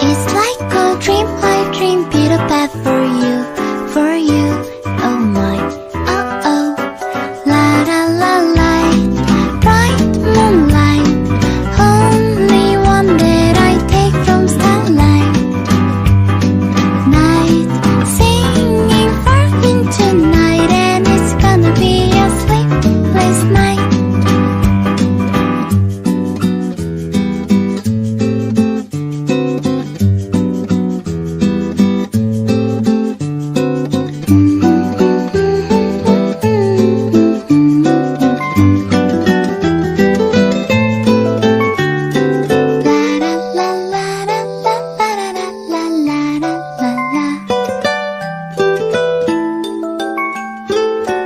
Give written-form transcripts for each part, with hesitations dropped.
It's like a dream I dream, beat a path for you, oh my, oh oh. La la la light, bright moonlight, only one that I take from starlight. Night, singing far into night, and it's gonna be a sleepless night.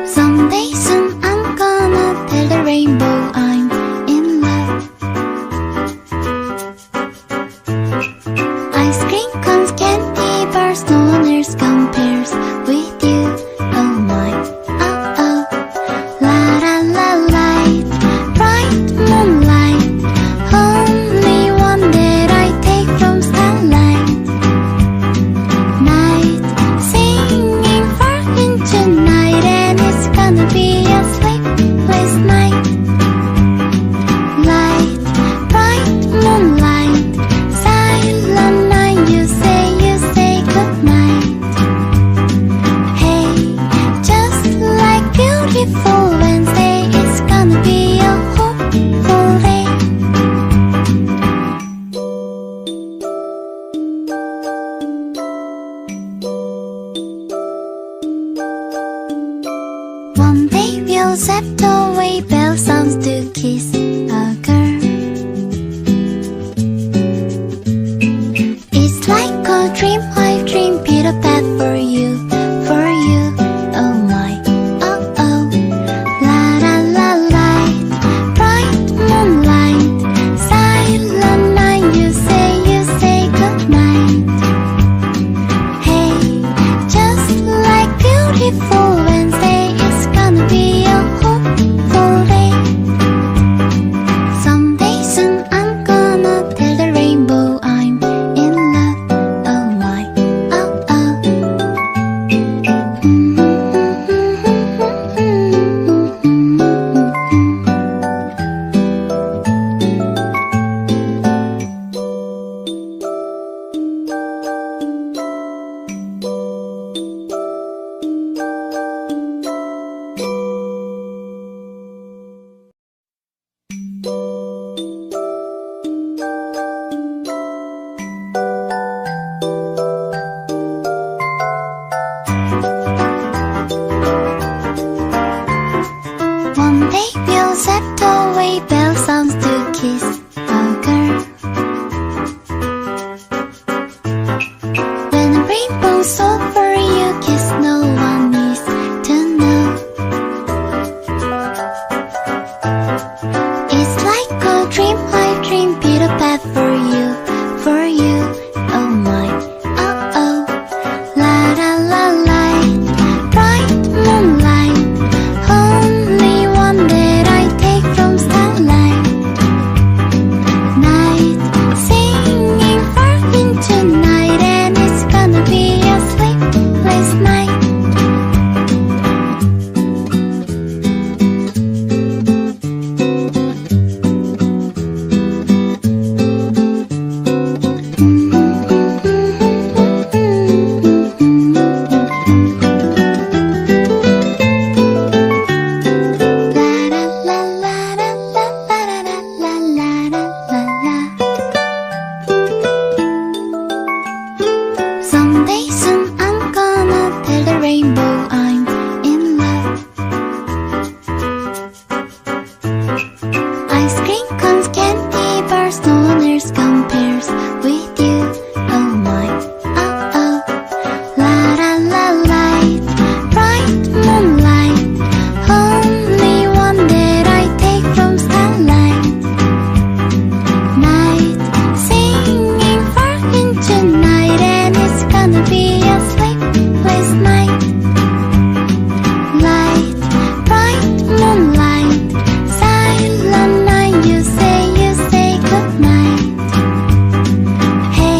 Someday soon I'm gonna tell the rainbow I'm in love. Ice cream cones, candy bars, no one else compares with you, oh my, oh oh. La la la light, bright moonlight, only one that I take from starlight. Night, singing far into night, and it's gonna be a sleepless night. Light, bright moonlight, silent night, you say goodnight. Hey, just like beautiful Wednesday, it's gonna be a hopeful day. One day we'll step away, bell sounds to kiss a girl. It's like a dream I dream, beat a path